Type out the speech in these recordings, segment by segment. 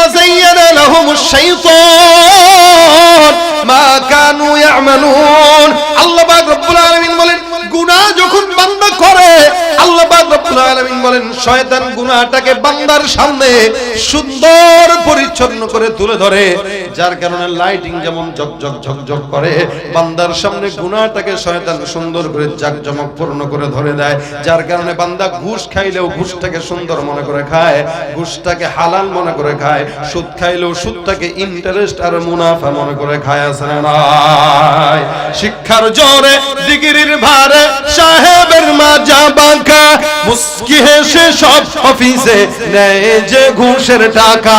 ওয়াযায়্যানা লাহুমুশ শাইতান মা কানু ইয়ামালুন। আল্লাহ পাক রব্বুল আলামিন বলেন গুনাহ যখন বান্দা করে, আল্লাহ পাক রব্বুল আলামিন বলেন শয়তান গুনাহটাকে বান্দার সামনে সুন্দর পরিচ্ছন্ন করে তুলে ধরে, যার কারণে লাইটিং যেমন ঝকঝক ঝকঝক করে, বান্দার সামনে গুনাহটাকে শয়তান সুন্দর করে জাকজমকপূর্ণ করে ধরে দেয়, যার কারণে বান্দা ঘুষ খাইলেও ঘুষটাকে সুন্দর মনে করে খায়, ঘুষটাকে হালাল মনে করে খায়, সুদ খাইলেও সুদটাকে ইন্টারেস্ট আর মুনাফা মনে করে খায়। আছে না নাই? শিক্ষার জোরে ডিগ্রির ভারে সাহেবের মাজা বাঁকা, মুস্কি হেসে সব অফিসে নেয় যে ঘুষের টাকা।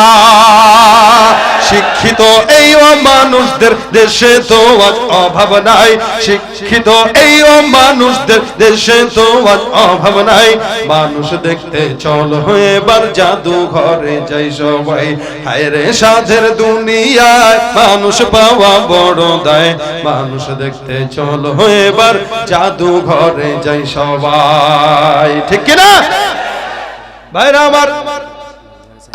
শিক্ষিত এই মানুষদের দেশে তো আজ অভাব নাই, শিক্ষিত এই মানুষদের দেশে তো আজ অভাব নাই। মানুষ দেখতে চলো এবার জাদু ঘরে যাই সবাই, হায় রে সাধের দুনিয়ায় মানুষ পাওয়া বড় দায়। মানুষ দেখতে চলো এবার জাদু ঘরে যাই সবাই, ঠিক কি না ভাইরা আমার?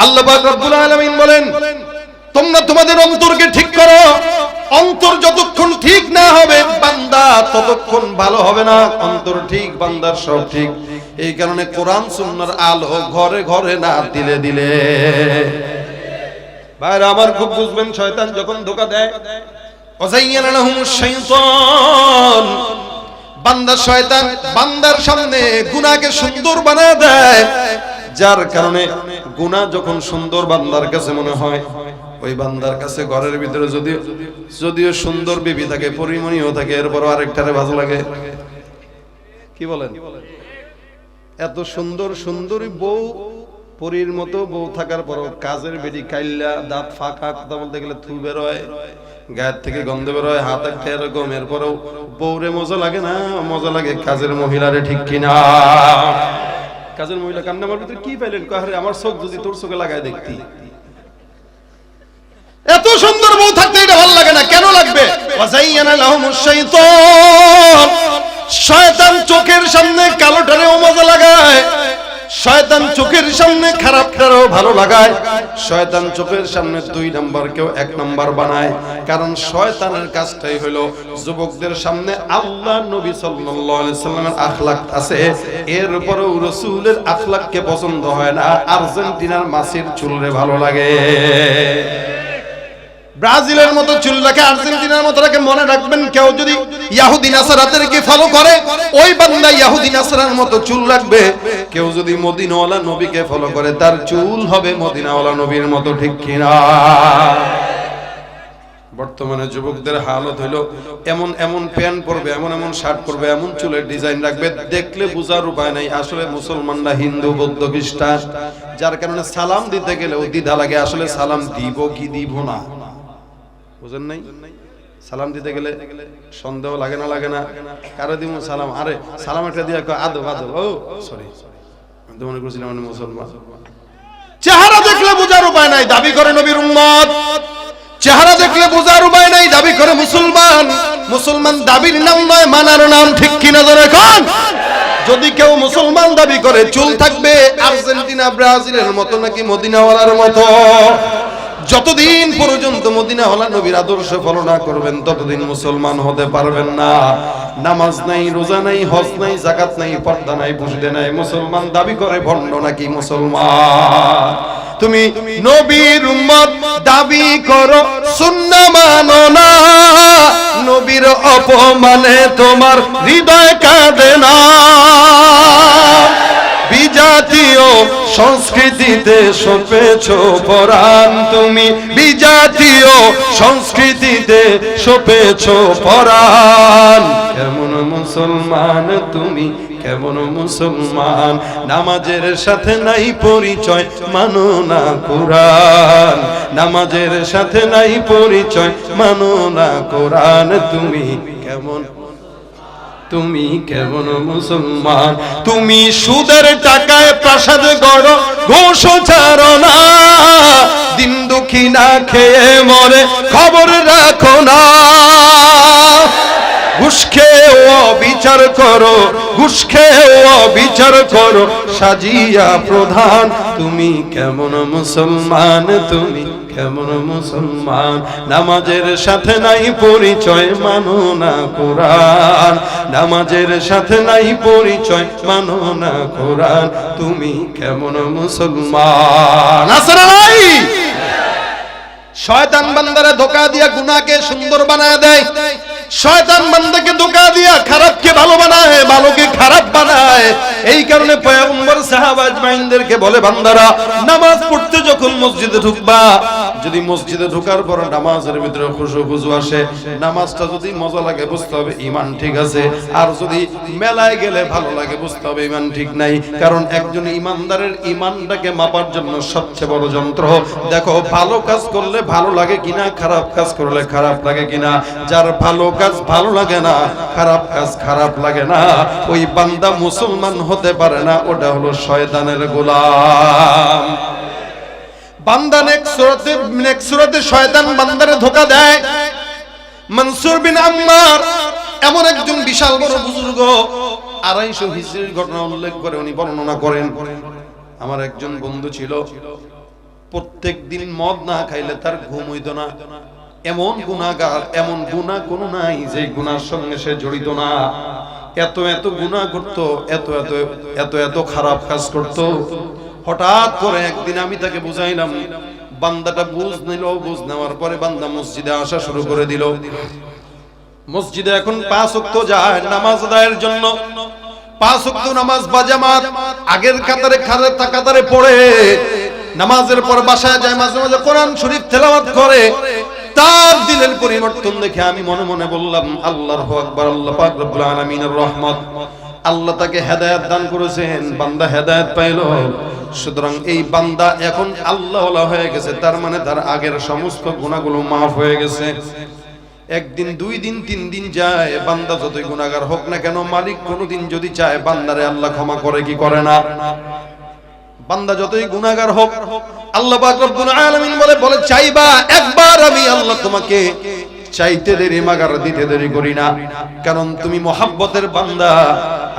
আল্লাহ পাক রব্বুল আলামিন বলেন তোমরা তোমাদের অন্তরকে ঠিক করো, অন্তর যতক্ষণ ঠিক না হবে বান্দা ততক্ষণ ভালো হবে না। অন্তর ঠিক, বান্দার সব ঠিক। এই কারণে কোরআন সুন্নাহর আলো ঘরে ঘরে না দিলে দিলে ভাইরা আমার খুব বুঝবেন, শয়তান যখন ধোঁকা দেয়, ওয়াযায়্যানা লাহুমুশ শাইতান, বান্দা শয়তান বান্দার সামনে গুনাহকে সুন্দর বানায় দেয়, যার কারণে গুনাহ যখন সুন্দর বান্দার কাছে মনে হয়, ওই বান্দার কাছে ঘরের ভিতরে যদিও সুন্দর বিবি থাকে, পরিমণিও থাকে, এরপর আরেকটারে ভালো লাগে। কি বলেন? এত সুন্দর সুন্দরী বউ, পরীর মতো বউ থাকার পরও কাজের বেটি কাইল্লা, দাঁত ফাঁকা, কথা বলতে গেলে থু বের হয়, গায়ের থেকে গন্ধ বের হয়, হাত একটা এরকম, এরপরেও বউরে মজা লাগে না? মজা লাগে কাজের মহিলারে, ঠিক কিনা? কাজের মহিলা কান্না, আমার ভিতরে কি পাইলেন? কয় আমার চোখ যদি তোর চোখে লাগায় দেখতি। এত সুন্দর বউ থাকতে এটা ভালো লাগে না, কেন লাগবে? ওয়াযায়্যানা লাহুমুশ শাইতান, শয়তান চোখের সামনে কালোটারেও মজা লাগায়, শয়তান চোখের সামনে খারাপটারও ভালো লাগায়, শয়তান চোখের সামনে 2 নাম্বারকেও 1 নাম্বার বানায়। কারণ শয়তানের কাজটাই হলো যুবকদের সামনে আল্লাহ নবী সাল্লাল্লাহু আলাইহি সাল্লামের আখলাক আছে, এরপরেও রাসূলের আখলাককে পছন্দ হয় না, আর্জেন্টিনার মাসির চুলরে ভালো লাগে। ব্রাজিলের মতো চুল রাখে, আর্জেন্টিনার মতো রাখে। মনে রাখবেন, কেউ যদি ইহুদি নাসারাদেরকে ফলো করে ওই বান্দা ইহুদি নাসারার মতো চুল রাখবে, কেউ যদি মদিনাওয়ালা নবীকে ফলো করে তার চুল হবে মদিনাওয়ালা নবীর মতো, ঠিক কিনা? বর্তমানে যুবকদের হালত হলো এমন এমন প্যান্ট পরবে, এমন এমন শার্ট পরবে, এমন চুলের ডিজাইন রাখবে, দেখলে বুঝার উপায় নাই আসলে মুসলমানরা হিন্দু, বৌদ্ধ, খ্রিস্টান। যার কারণে সালাম দিতে গেলেও দ্বিধা লাগে, আসলে সালাম দিব কি দিব না। বুঝেন নাই? সালাম দিতে গেলে সন্দেহ লাগে না? লাগে না? কারো দিব সালাম, আরে সালাম একটা দিয়ে আদব আদব, ও সরি আমি তো মনে করছিলাম মানে মুসলমান। চেহারা দেখলে বোঝার উপায় নাই, দাবি করে নবীর উম্মত। চেহারা দেখলে বোঝার উপায় নাই, দাবি করে মুসলমান। মুসলমান দাবির নাম নয়, মানার নাম, ঠিক কিনা ধরে কোন? যদি কেউ মুসলমান দাবি করে চুল থাকবে আর্জেন্টিনা ব্রাজিলের মতো নাকি মদিনাওয়ালার মতো, যতদিন পর্যন্ত মদিনাওয়ালা নবীর আদর্শ ফলো না করবেন ততদিন মুসলমান হতে পারবেন না। নামাজ নাই, রোজা নাই, হজ নাই, যাকাত নাই, পর্দা নাই, বুঝতে নাই, মুসলমান দাবি করে ভণ্ড নাকি মুসলমান? তুমি নবীর উম্মত দাবি করো, সুন্নাহ মানো না, নবীর অপমানে তোমার হৃদয় কাঁদে না। বিজাতীয় সংস্কৃতিতে সপেছো পরাণ, তুমি বিজাতীয় সংস্কৃতিতে সপেছো পরাণ। কেমন মুসলমান তুমি, কেমন মুসলমান? নামাজের সাথে নাই পরিচয়, মানো না কোরআন। নামাজের সাথে নাই পরিচয়, মানো না কোরআন। তুমি কেমন, তুমি কেমন মুসলমান? তুমি সুদের টাকায় প্রাসাদ গড়ো, ঘুষ ছাড়ো না, দিন দুঃখী না খেয়ে মরে খবর রাখো না। ঘুষ খেয়েও বিচার করো, ঘুষ খেয়েও বিচার করো, সাজিয়া প্রধান তুমি কেমন মুসলমান, তুমি কেমন মুসলমান। নামাজের সাথে নাই পরিচয়, মানো না কোরআন। নামাজের সাথে নাই পরিচয়, মানো না কোরআন। তুমি কেমন মুসলমান। আছে না নাই? শয়তান বান্দারে ধোঁকা দিয়া গুনাহকে সুন্দর বানায় দেয়। শয়তান বান্দাকে ধোঁকা দিয়া খারাপকে ভালো বানায়, ভালোকে খারাপ বানায়। এই কারণে পয়গম্বর সাহাবা আজমাইনদেরকে বলে, বান্দারা নামাজ পড়তে যখন মসজিদে ঢুকবা, যদি মসজিদে ঢোকার পর নামাজের ভিতরে খুশু আসে, নামাজটা যদি মজা লাগে বুঝতে হবে ঈমান ঠিক আছে, আর যদি মেলায় গেলে ভালো লাগে বুঝতে হবে ঈমান ঠিক নাই। কারণ একজন ঈমানদারের ঈমানটাকে মাপার জন্য সবচেয়ে বড় যন্ত্র দেখো ভালো কাজ করলে ভালো লাগে কিনা, খারাপ কাজ করলে খারাপ লাগে কিনা। যার ভালো কাজ ভালো লাগে না, খারাপ কাজ খারাপ লাগে না, ওই বান্দা মুসলমান হতে পারে না, ওটা হলো শয়তানের গোলাম। বান্দা নেক্সট সূরাতে শয়তান বান্দারে ধোঁকা দেয়। মনসুর বিন আম্মার এমন একজন বিশাল বড় বুজুর্গ, 250 হিজরির ঘটনা উল্লেখ করে উনি বর্ণনা করেন, আমার একজন বন্ধু ছিল, প্রত্যেক দিন মদ না খাইলে তার ঘুম হইতো না। এমন গুনাহগার, এমন গুনাহ কোনো নাই যে গুনার সঙ্গে সে জড়িত না। এত এত গুনাহ করতো, এত খারাপ কাজ করতো। হঠাৎ করে একদিন আমি তাকে বুঝাইলাম, বান্দাটা বুঝ নিল। বুঝ নেওয়ার পরে বান্দা মসজিদে আসা শুরু করে দিল। মসজিদে এখন 5 ওয়াক্ত যায় নামাজ আদায়ের জন্য। 5 ওয়াক্ত নামাজ বাজামাত আগের কাতারে পড়ে। নামাজের পর বাসায় যায়, মাঝে মাঝে কোরআন শরীফ তেলাওয়াত করে। তার দিলের পরিবর্তন দেখে আমি মনে মনে বললাম, আল্লাহু আকবার, আল্লাহ পাক রব্বুল আলামিনের রহমত। আল্লাহ তাকে হেদায়েত দান করেছেন, বান্দা হেদায়েত পাইল। সুতরাং এই বান্দা এখন আল্লাহওয়ালা হয়ে গেছে, তার মানে তার আগের সমস্ত গুনাহগুলো মাফ হয়ে গেছে। একদিন, 2 দিন, 3 দিন যায়, বান্দা যতই গুনাহগার হোক না কেন, মালিক কোনদিন যদি চায় বান্দারে আল্লাহ ক্ষমা করে কি করে না? বান্দা যতই গুনাহগার হোক, আল্লাহ পাক রব্বুল আলামিন বলে চাইবা একবার, আমি আল্লাহ তোমাকে চাইতে দেরি মাগার দিতে দেরি করি না। কারণ তুমি মহাব্বতের বান্দা।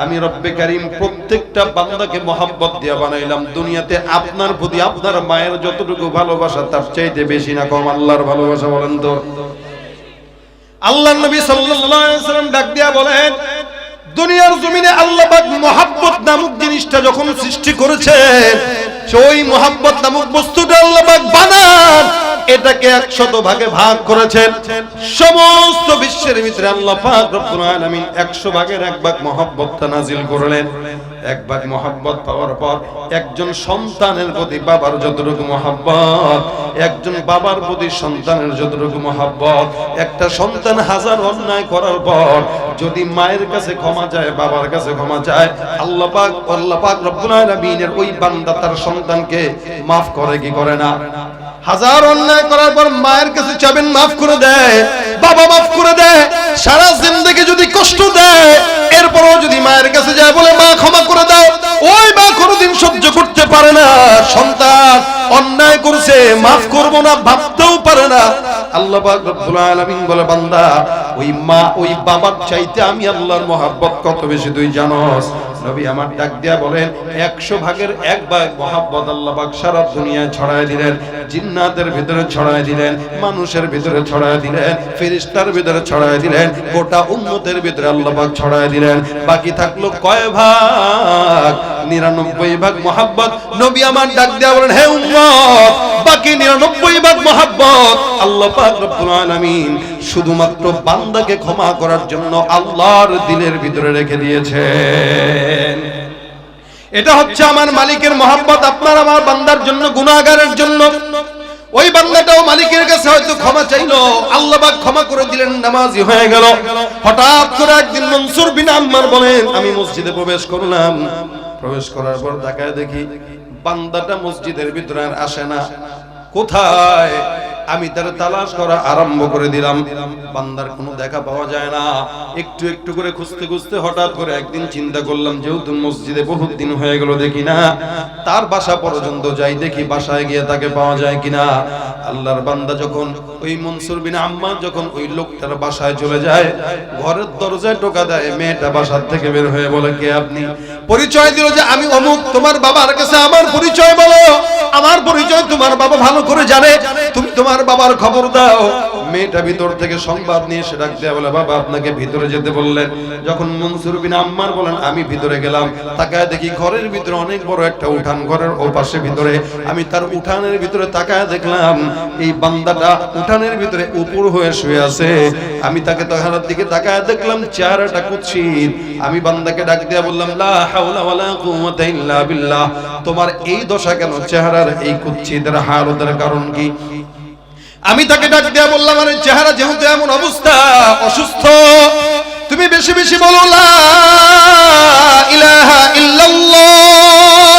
আমি রব্বে কারীম প্রত্যেকটা বান্দাকে মহাব্বত দিয়া বানাইলাম। দুনিয়াতে আপনার প্রতি আপনার মায়ের যতটুকু ভালোবাসা, তার চাইতে বেশি না কম আল্লাহর ভালোবাসা? বলেন তো। আল্লাহর নবী সাল্লাল্লাহু আলাইহি ওয়াসাল্লাম ডাক দিয়া বলেন, দুনিয়ার জমিনে আল্লাহ পাক মহাব্বত নামক জিনিসটা যখন সৃষ্টি করেছেন, ওই মহাব্বত নামক বস্তুটা আল্লাহ পাক বানান এটাকে 100 ভাগে ভাগ করেছেন। সমস্ত বিশ্বের ভিতরে আল্লাহ পাক রব্বুল আলামিন 100 ভাগের 1 ভাগ মহব্বতটা নাজিল করলেন। 1 ভাগ মহব্বত পাওয়ার পর একজন সন্তানের প্রতি বাবার যতটুকু মহব্বত, একজন বাবার প্রতি সন্তানের যতটুকু মহব্বত, একটা সন্তান 1000 অন্যায় করার পর যদি মায়ের কাছে ক্ষমা চায়, বাবার কাছে ক্ষমা চায়, আল্লাহ পাক রব্বুল আলামিনের ওই বান্দা তার সন্তানকে maaf করে কি করে না? 1000 অন্যায় করার পর মায়ের কাছে চাবেন, maaf করে দেয়, বাবা maaf করে দেয়। সারা জিন্দেগি যদি কষ্ট দেয়, এরপরও যদি মায়ের কাছে যায় বলে মা ক্ষমা করে দাও, ওই মা কোনোদিন সহ্য করতে পারে না। সন্তান অন্যায় করছে, maaf করব না ভাবতেও পারে না। আল্লাহ পাক রব্বুল আলামিন বলে, বান্দা ওই মা ওই বাবার চাইতে আমি আল্লাহর মহব্বত কত বেশি তুই জানোস? নবী আমার ডাক দিয়া বলেন, 100 ভাগের 1 ভাগ মহব্বত আল্লাহ পাক সারা দুনিয়ায় ছড়ায় দিলেন। জিন্নাতের ভিতরে ছড়ায় দিলেন, মানুষের ভিতরে ছড়ায় দিলেন, ফেরেশতার ভিতরে ছড়ায় দিলেন, গোটা উম্মতের ভিতরে আল্লাহ পাক ছড়ায় দিলেন। বাকি থাকলো কয় ভাগ? 99 ভাগ মহব্বত। নবী আমার ডাক দিয়া বলেন, হে উম্মত, বাকি 99 ভাগ মহব্বত আল্লাহ পাক রব্বুল আলামিন শুধুমাত্র বান্দাকে ক্ষমা করার জন্য আল্লাহর দিলের ভিতরে রেখে দিয়েছেন। এটা হচ্ছে আমার মালিকের মহব্বত আপনার আমার বান্দার জন্য, গুনাহগারের জন্য। ওই বান্দাটাও মালিকের কাছে হয়তো ক্ষমা চাইলো, আল্লাহ পাক ক্ষমা করে দিলেন, নামাজি হয়ে গেল। হঠাৎ করে একদিন মনসুর বিন আম্মার বলেন, আমি মসজিদে প্রবেশ করলাম। প্রবেশ করার পর তাকায় দেখি বান্দাটা মসজিদের ভিতরে আর আসে না। কোথায়? আমি তার তালাশ করা আরম্ভ করে দিলাম, বান্দার কোনো দেখা পাওয়া যায় না। একটু একটু করে খুঁজতে খুঁজতে হঠাৎ করে একদিন চিন্তা করলাম, যেহেতু মসজিদে বহুত দিন হয়ে গেল দেখি না, তার বাসা পর্যন্ত যাই, দেখি বাসায় গিয়ে তাকে পাওয়া যায় কিনা। আল্লাহর বান্দা যখন ওই মনসুর বিন আম্মার যখন ওই লোকটার বাসায় চলে যায়, ঘরের দরজায় টোকা দেয়, মেয়েটা বাসার থেকে বের হয়ে বলে, কে আপনি? পরিচয় দিল যে আমি অমুক, তোমার বাবার কাছে আমার পরিচয় বলো, আমার পরিচয় তোমার বাবা ভালো করে জানে, তুমি তোমার বাবার খবর দাও। মেয়েটা ভিতর থেকে সংবাদ নিয়ে এসে ডাক দেয়া বলে, বাবা আপনাকে ভিতরে যেতে বললেন। যখন মনসুর বিন আম্মার বলেন, আমি ভিতরে গেলাম, তাকায় দেখি ঘরের ভিতরে অনেক বড় একটা উঠান, ঘরের ও পাশে ভিতরে। আমি তার উঠানের ভিতরে তাকায় দেখলাম এই বান্দাটা উঠানের ভিতরে উপর হয়ে শুয়ে আছে। আমি তাকে তাহার দিকে তাকায় দেখলাম চেহারাটা কুৎসিত। আমি বান্দাকে ডাক দিয়া বললাম, লা হাওলা ওয়ালা কুওয়াতা ইল্লা বিল্লাহ, তোমার এই দশা কেন? চেহারার এই কুৎসিতের হালতের কারণ কি? আমি তাকে ডাক দিয়া বললাম, আরে চেহারা যেহেতু এমন অবস্থা, অসুস্থ, তুমি বেশি বেশি বলো লা ইলাহা ইল্লাল্লাহ,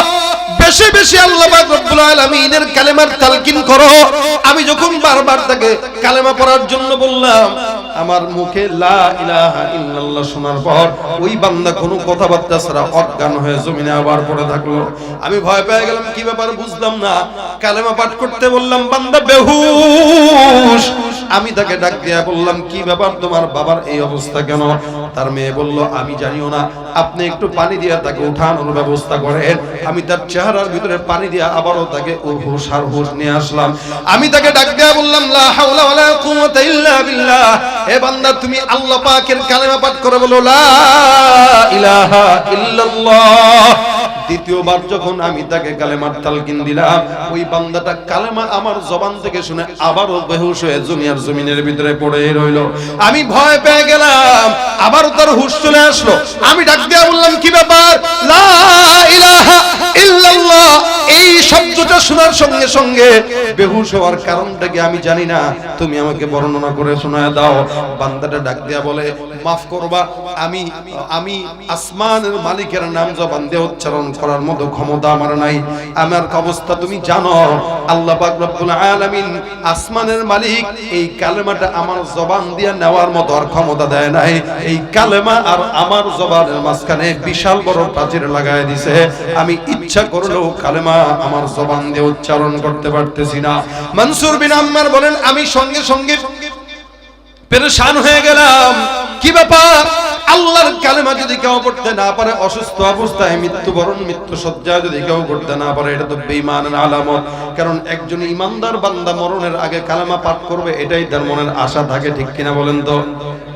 বেশি বেশি আল্লাহ পাক রব্বুল আলামিনের কালেমার তালকিন করো। আমি যখন বারবার তাকে কালেমা পড়ার জন্য বললাম, আমার মুখে লা ইলাহা ইল্লাল্লাহ শোনার পর ওই বান্দা কোনো কথাবার্তা ছাড়া অজ্ঞান হয়ে জমিনে আবার পড়ে থাকলো। আমি ভয় পেয়ে গেলাম, কি ব্যাপার বুঝলাম না। কালেমা পাঠ করতে বললাম, বান্দা বেহুশ। আমি তাকে ডাক দিয়া বললাম, কি ব্যাপার, তোমার বাবার এই অবস্থা কেন? তার মেয়ে বলল, আমি জানিও না, আপনি একটু পানি দিয়া তাকে উঠানোর ব্যবস্থা করেন। আমি তার চেহারার ভিতরে পানি দিয়া আবারও তাকে হুশ আর হুশ নিয়ে আসলাম। আমি তাকে ডাক দিয়া বললাম, লা হাওলা ওয়ালা কুওয়াতা ইল্লা বিল্লাহ, হে বান্দা তুমি আল্লাহ পাকের কালেমা পাঠ করে বলো লা ইলাহা ইল্লাল্লাহ। দ্বিতীয়বার যখন আমি তাকে কালেমার তালকিন দিলাম, ওই বান্দাটা কালেমা আমার জবান থেকে শুনে আবারও বেহুশ হয়ে দুনিয়ার জমিনের ভিতরে পড়ে রইল। আমি ভয় পেয়ে গেলাম, আবারও তার হুঁশ চলে আসলো। আমি ডাক দিয়া বললাম, কি ব্যাপার? লা ইলাহা ইল্লাল্লাহ এই শব্দটা শোনার সঙ্গে সঙ্গে বেহুশ হওয়ার কারণটা কি আমি জানি না, তুমি আমাকে বর্ণনা করে শোনায় দাও। বান্দাটা ডাক দিয়া বলে, মাফ করবা, আমি আসমানের মালিকের নাম জবান দিয়ে উচ্চারণ করার মতো ক্ষমতা আমার নাই। আমার অবস্থা তুমি জানো, আল্লাহ পাক রব্বুল আলামিন আসমানের মালিক এই কালেমাটা আমার জবান দিয়ে নেওয়ার মতো আর ক্ষমতা দেয় নাই। এই কালেমা আর আমার জবানের মাঝখানে বিশাল বড় প্রাচীর লাগায় দিছে। আমি ইচ্ছা করলেও কালেমা আমার জবান দিয়ে উচ্চারণ করতে পারতেছি না। মনসুর বিন আম্মার বলেন, আমি সঙ্গে সঙ্গে পেরেশান হয়ে গেলাম, কি ব্যাপার? আল্লাহর কালেমা যদি কেউ পড়তে না পারে, অসুস্থ অবস্থায় মৃত্যুবরণ মৃত্যু সজ্জায় যদি কেউ করতে না পারে, এটা তো বেঈমানের আলামত। কারণ একজন ইমানদার বান্দা মরণের আগে কালেমা পাঠ করবে, এটাই তার মনের আশা থাকে, ঠিক কিনা বলেন তো?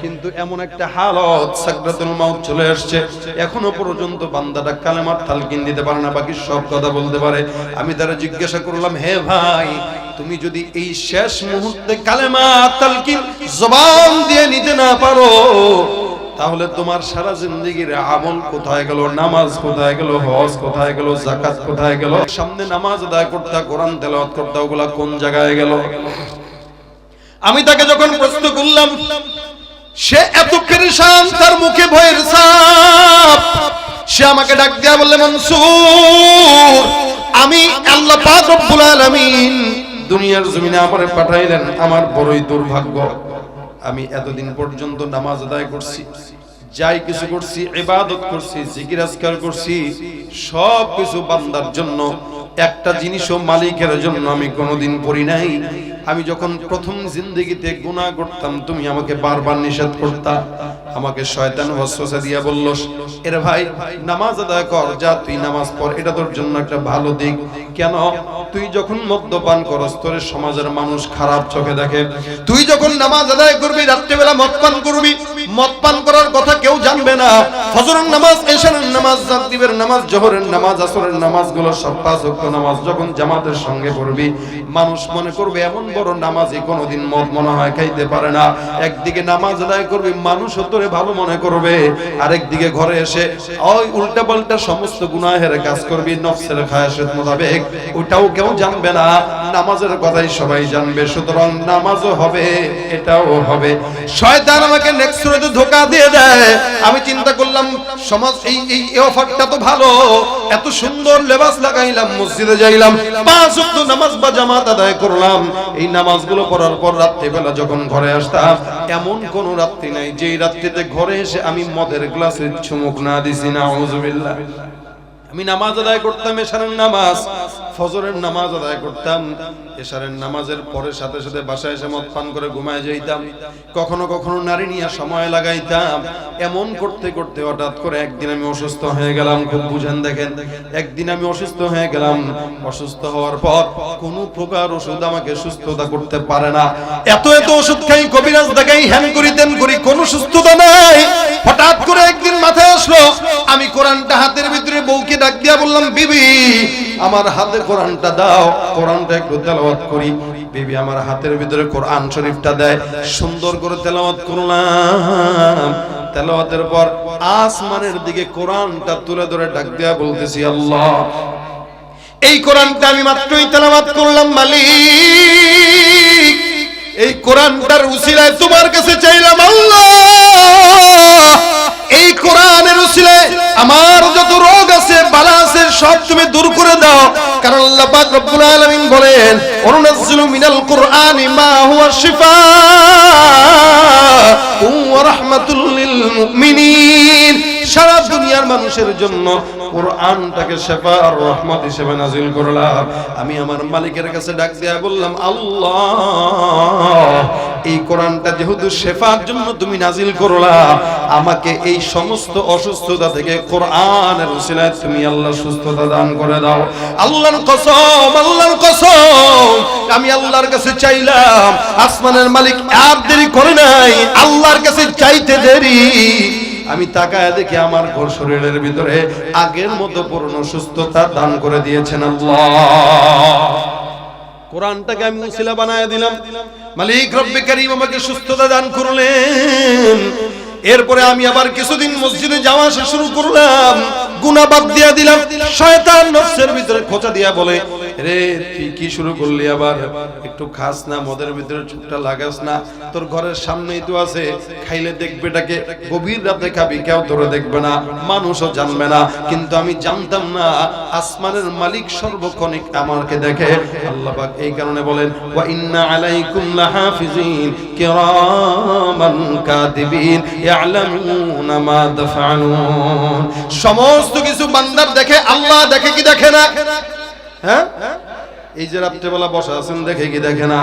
কিন্তু এমন একটা হালত, সাকরাতুল মাউত চলে আসছে, এখনো পর্যন্ত বান্দাটা কালেমার তালকিন দিতে পারে না, বাকি সব কথা বলতে পারে। আমি তারা জিজ্ঞাসা করলাম, হে ভাই, তুমি যদি এই শেষ মুহূর্তে কালেমা তালকিন জবান দিয়ে নিতে না পারো, তাহলে তোমার সারা জিন্দেগির আমল কোথায় গেল? নামাজ কোথায় গেল? হজ কোথায় গেল? যাকাত কোথায় গেল? সামনে নামাজ আদায় করতে, কোরআন তেলাওয়াত করতে, ওগুলা কোন জায়গায় গেল? আমি তাকে যখন প্রশ্ন করলাম, সে এত পেরেশান, তার মুখে ভয়ের ছাপ। সে আমাকে ডাক দিয়া বললে, মনসুর, আমি আল্লাহ পাক রব্বুল আলামিন দুনিয়ার জমিনে আমারে পাঠাইলেন, আমার বড়ই দুর্ভাগ্য। আমি এতদিন পর্যন্ত নামাজ আদায় করছি, যাই কিছু করছি, ইবাদত করছি, জিকির আজকার করছি, সব কিছু বান্দার জন্য, একটা জিনিসও মালিকের জন্য আমি কোনোদিন করি নাই। আমি যখন প্রথম জিন্দেগিতে গুনাহ করতাম, তুমি আমাকে বারবার নিষেধ করতা। আমাকে শয়তান ওয়াসওয়াসা দিয়া বলল, এর ভাই নামাজ আদায় কর, যা তুই নামাজ পড়, এটা তোর জন্য একটা ভালো দিক। কেন? তুই যখন মদ্যপান করস, তোর সমাজের মানুষ খারাপ চোখে দেখে। তুই যখন নামাজ আদায় করবি, রাত্রিবেলা মদ পান করবি, মদ পান করার কথা কেউ জানবে না। ফজরের নামাজ, এশারের নামাজ, রাত্রিবের নামাজ, জোহরের নামাজ, আসরের নামাজগুলো সব পাঁচ ওয়াক্ত নামাজ যখন জামাতের সঙ্গে পড়বি, মানুষ মনে করবে এমন বড় নামাজি কোনোদিন মদ মনে হয় খাইতে পারে না। একদিকে নামাজ আদায় করবি, মানুষও তোরে ভালো মনে করবে, আরেকদিকে ঘরে এসে ওই উল্টা পাল্টা সমস্ত গুনাহের কাজ করবি নফসের খায়াসের মোতাবেক, ওটাও কেউ জানবে না, নামাজের কথাই সবাই জানবে। সুতরাং নামাজও হবে, এটাও হবে। শয়তান আমাকে নেক্সট সুরাতে ধোঁকা দিয়ে দেয়। আমি চিন্তা করলাম, সমাজ এই অফারটা তো ভালো, এত সুন্দর লেবাস লাগাইলাম, মসজিদে যাইলাম, 5 ওয়াক্ত নামাজ বা জামাত আদায় করলাম। এই নামাজগুলো পড়ার পর রাত্রিবেলা যখন ঘরে আসতাম, এমন কোন রাত্রি নাই যেই রাত্রিতে ঘরে এসে আমি মদের গ্লাসে চুমুক না দিছি। নাউযুবিল্লাহ। আমি নামাজ আদায় করতাম, এশারের নামাজ, ফজরের নামাজ আদায় করতাম, এশারের নামাজের পরে সাথে সাথে বাসায় এসে মদ পান করে ঘুমায় যাইতাম। কখনো কখনো নারী নিয়ে সময় লাগাইতাম। এমন করতে করতে হঠাৎ করে একদিন আমি অসুস্থ হয়ে গেলাম। খুব বুঝেন, দেখেন, একদিন আমি অসুস্থ হয়ে গেলাম। অসুস্থ হওয়ার পর কোনো প্রকার ওষুধ আমাকে সুস্থতা করতে পারে না। এত এত ওষুধ খাই, কবিরাজ দেখাই, হ্যান করি তেন করি, কোনো সুস্থতা নাই। হঠাৎ করে একদিন মাথায় আসলো, আমি কোরআনটা হাতের ভিতরে বউকে ডাক দিয়া বললাম, বিবি আমার হাতে কোরআনটা দাও, কোরআনটা একটু তেলাওয়াত করি। বিবি আমার হাতের ভিতরে কোরআন শরীফটা দেয়, সুন্দর করে তেলাওয়াত করলাম। তেলাওয়াতের পর আসমানের দিকে কোরআনটা তুলে ধরে ডাক দিয়া বলতেছি, আল্লাহ এই কোরআনটা আমি মাত্রই তেলাওয়াত করলাম, মালিক এই কোরআনটার উসিলায় তোমার কাছে চাইলাম, আল্লাহ এই কোরআনের উসিলায় আমার যত রোগ আছে, বালা আছে, সব তুমি দূর করে দাও। কারণ আল্লাহ পাক রব্বুল আলামিন বলেন, ওয়ানুনাজ্জিলু মিনাল কুরআনি মা হুয়া শিফাউ ওয়া রাহমাতুল লিল মুমিনিন। সারা দুনিয়ার মানুষের জন্য কোরআনটাকে শিফা আর রহমত হিসেবে নাযিল করলাম। আমি আমার মালিকের কাছে ডাক দিয়া বললাম, আল্লাহ এই কোরআনটা যেহেতু শিফার জন্য তুমি নাযিল করলা, আমাকে এই সমস্ত অসুস্থতা থেকে কোরআনের উসিলায় তুমি আল্লাহ সুস্থতা দান করে দাও। আল্লাহর কসম, আল্লাহর কসম, আমি আল্লাহর কাছে চাইলাম, আসমানের মালিক আর দেরি করে নাই, আল্লাহর কাছে চাইতে দেরি। আমি তাকায় দেখি আমার ঘর শরীরের ভিতরে আগের মতো পূর্ণ সুস্থতা দান করে দিয়েছেন আল্লাহ। কোরআনটাকে আমি উসিলা বানায় দিলাম, মালিক রব্বে কারীম আমাকে সুস্থতা দান করলেন। এরপরে আমি আবার কিছুদিন মসজিদে যাওয়া আসা শুরু করলাম, গুনাহ বাদ দিয়া দিলাম। শয়তান নফসের ভিতরে খোঁচা দিয়া বলে, রে তুই কি শুরু করলি আবার? একটু খাস না, মদের ভিতরে চুপটা লাগাস না, তোর ঘরের সামনেই তো আছে, খাইলে দেখবে এটাকে, গভীর রাতে খাবি, কেউ তোরে দেখবে না, মানুষও জানবে না। কিন্তু আমি জানতাম না আসমানের মালিক সর্বক্ষণিক আমাকে দেখে। আল্লাহ পাক এই কারণে বলেন, ওয়া ইন্না আলাইকুম লাহাফিজিন কিরামান কাতিবিন ইয়ালামুনা মা তাফআলুন। সমস্ত কিছু বান্দার দেখে, আল্লাহ দেখে কি দেখে না? হ্যাঁ, এই যে রাত্রেবেলা বসা আছেন, দেখে কি দেখে না?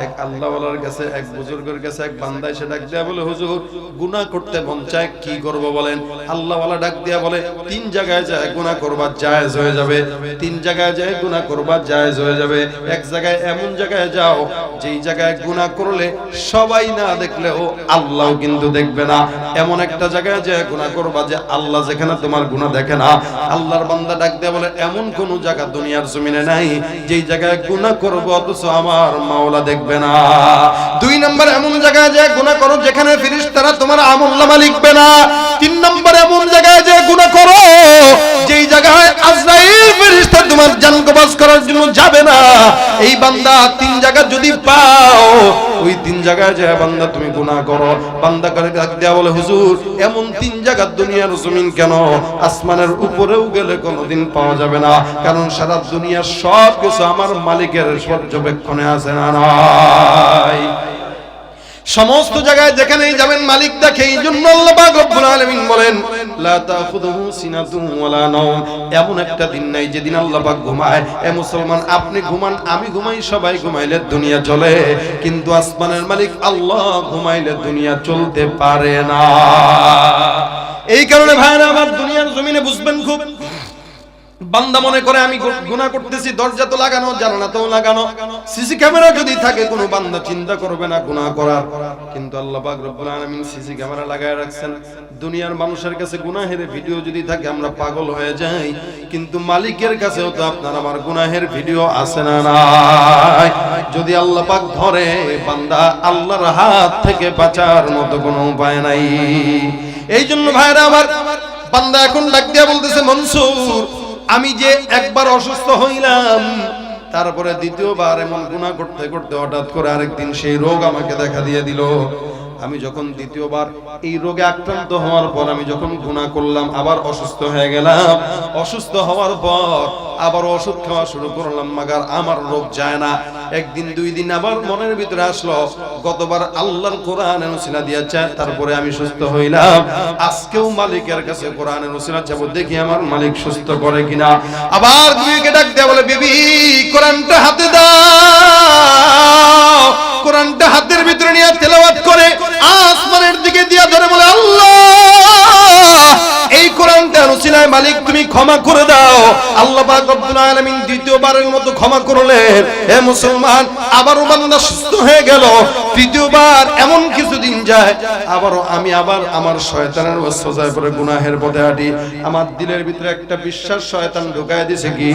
এক আল্লাহওয়ালার কাছে, এক বুজুর্গের কাছে এক বান্দা এসে ডাক দিয়া বলে, হুজুর গুনাহ করতে মন চায়, কি করব বলেন? আল্লাহওয়ালা ডাক দিয়া বলে, তিন জায়গায় যায় গুনাহ করবা জায়েজ হয়ে যাবে, তিন জায়গায় যায় গুনাহ করবা জায়েজ হয়ে যাবে। এক জায়গায় এমন জায়গায় যাও যেই জায়গায় গুনাহ করলে সবাই না দেখলেও আল্লাহও কিন্তু দেখবে না, এমন একটা জায়গায় যায় গুনাহ করবা যে আল্লাহ যেখানে তোমার গুনাহ দেখে না। আল্লাহর বান্দা ডাক দিয়া বলে, এমন কোন জায়গা দুনিয়ার জমিনে নাই যেই জায়গায় গুনাহ করব অথচ আমার মাওলা দেখবে না। দুই নম্বর, এমন জায়গায় যায় গুনাহ করো যেখানে ফেরেশতারা তোমার আমলনামা লিখবে না। তিন নম্বর, এমন জায়গায় যায় গুনাহ করো যেই জায়গায় আজরাইল ফেরেশতা তোমার জান কবজ করার জন্য যাবে না। এই বান্দা তিন জায়গা যদি পাও, ওই তিন জায়গায় যায় বান্দা তুমি গুনাহ করো। বান্দা করে ডাক দেয়া বলে, হুজুর এমন তিন জায়গা দুনিয়ার জমিন কেন, আসমানের উপরেও গেলে কোনোদিন পাওয়া যাবে না, কারণ সারা দুনিয়ার সব কিছু আমার মালিকের পর্যবেক্ষণে আছে না নাই? সমস্ত জায়গায় যেখানেই যাবেন মালিক দেখে। এই জন্য আল্লাহ পাক রব্বুল আলামিন বলেন, লা তাখুযুহু সিনাতুন ওয়ালা নাওম। এমন একটা দিন নাই যেদিন আল্লাহ পাক ঘুমায়। এ মুসলমান, আপনি ঘুমান, আমি ঘুমাই, সবাই ঘুমাইলে দুনিয়া চলে, কিন্তু আসমানের মালিক আল্লাহ ঘুমাইলে দুনিয়া চলতে পারে না। এই কারণে ভাইরা আমার, দুনিয়ার জমিনে বুঝবেন খুব, বান্দা মনে করে আমি গুনাহ করতেছি, দরজা তো লাগানো, জানালা তো লাগানো, সিসি ক্যামেরা যদি থাকে কোনো বান্দা চিন্তা করবে না গুনাহ করার। কিন্তু আল্লাহ পাক রব্বুল আলামিন সিসি ক্যামেরা লাগায় রাখছেন। দুনিয়ার মানুষের কাছে গুনাহের ভিডিও যদি থাকে আমরা পাগল হয়ে যাই, কিন্তু মালিকের কাছেও তো আপনার আমার গুনাহের ভিডিও আছে না নাই? যদি আল্লাহ পাক ধরে, বান্দা আল্লাহর হাত থেকে বাঁচার মতো কোনো উপায় নাই। এই জন্য ভাইরা আমার, বান্দা এখন ডাক দিয়া বলতেছে, মনসুর আমি যে একবার অসুস্থ হইলাম, তারপরে দ্বিতীয়বার এমন গুনাহ করতে করতে হঠাৎ করে আরেকদিন সেই রোগ আমাকে দেখা দিয়ে দিল। আমি যখন দ্বিতীয়বার এই রোগে আক্রান্ত হওয়ার পর আমি যখন গুনাহ করলাম, আবার অসুস্থ হয়ে গেলাম, অসুস্থ হওয়ার পর আবার ওষুধ খাওয়া শুরু করলাম, মাগার আমার রোগ যায় না। একদিন দুই দিন আবার মনের ভিতরে আসলো, গতবার আল্লাহর কোরআনের উসিলা দিয়া চায় তারপরে আমি সুস্থ হইলাম, আজকেও মালিকের কাছে কোরআনের উসিলা চাবো, দেখি আমার মালিক সুস্থ করে কিনা। আবার বিবিকে ডাক দেয়া বলে, বিবি কোরআনটা হাতে দাও। কোরআনটা হাতের ভিতরে নিয়ে তেলাওয়াত করে আসমানের দিকে দিয়া ধরে বলে, আল্লাহ এই কোরআনটার উসিলায় মালিক তুমি ক্ষমা করে দাও। আল্লাহ পাক রব্বুল আলামিন দ্বিতীয়বারের মতো ক্ষমা করলেন। হে মুসলমান, আবারও বান্দা সুস্থ হয়ে গেল। তৃতীয়বার এমন কিছুদিন যায়, আবারও আমি আমার শয়তানের ওয়াসওয়াসায় পড়ে গুনাহের পথে হাঁটি। আমার দিলের ভিতরে একটা বিশ্বাস শয়তান ঢুকায় দিয়েছে, কি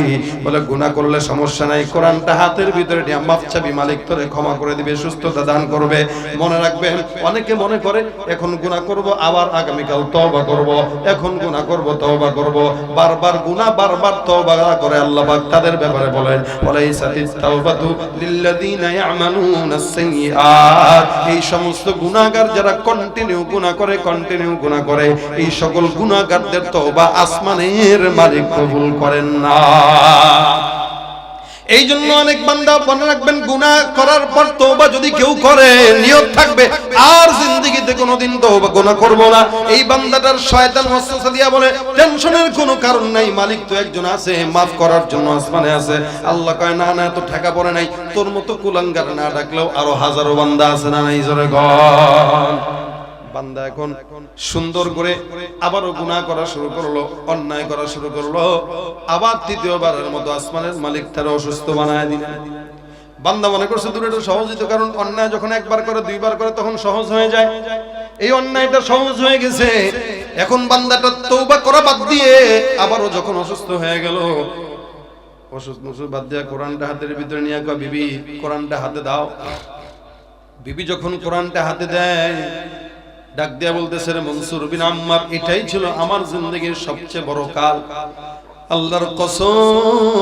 বলে, গুনাহ করলে সমস্যা নাই, কোরআনটা হাতের ভিতরে নিয়ে মাফ চাবি, মালিক তোরে ক্ষমা করে দিবে, সুস্থতা দান করবে। মনে রাখবেন, অনেকে মনে করে এখন গুনাহ করব, আবার আগামীকাল তওবা করব, এখন গুনাহ করব, তওবা করব, বারবার গুনাহ বারবার তওবা করে আল্লাহ পাক তাদের ব্যাপারে বলেন, ওয়ালাইসাতিত তাওবাতু লিল্লাযিনা ইয়ামালুনাস সাইয়্যাত। এই সমস্ত গুনাহগার যারা কন্টিনিউ গুনাহ করে, এই সকল গুনাহগারদের তওবা আসমানের মালিক কবুল করেন না। এই জন্য অনেক বান্দা মনে রাখবেন, গুনাহ করার পর তওবা যদি কেউ করে, নিয়ত থাকবে আর জিন্দেগিতে কোনোদিন তওবা গুনাহ করব না। এই বান্দাটার শয়তান ওয়াসওয়াসা দিয়া বলে, টেনশনের কোনো কারণ নাই, মালিক তো একজন আছে, maaf করার জন্য আসমানে আছে। আল্লাহ কয়, না না, তো ঠেকা পড়ে নাই, তোর মতো কুলাঙ্গার না ডাকলেও আরো হাজারো বান্দা আছে না নাই, জোরে গণ। বান্দা এখন সুন্দর করে আবারও গুনাহ করা শুরু করলো, অন্যায় করা শুরু করলো, আবার তৃতীয়বারের মতো আসমানের মালিক তার অসুস্থ বানায় দিলেন। বান্দা মনে করছে দূরে এটা সহজিত, কারণ অন্যায় যখন একবার করে দুইবার করে তখন সহজ হয়ে যায়। এই অন্যায়টা সহজ হয়ে গেছে। এখন বান্দাটা তওবা করা বাদ দিয়ে আবারও যখন অসুস্থ হয়ে গেল, অসুস্থ বাদ দিয়ে কোরআনটা হাতের ভিতরে নিয়ে কয়, বিবি কোরআনটা হাতে দাও। বিবি যখন কোরআনটা হাতে দেয়, ডাক দিয়া বলতেছে, রে মনসুর বিন আম্মার, এটাই ছিল আমার জিন্দেগীর সবচেয়ে বড় কাল। আল্লাহর কসম,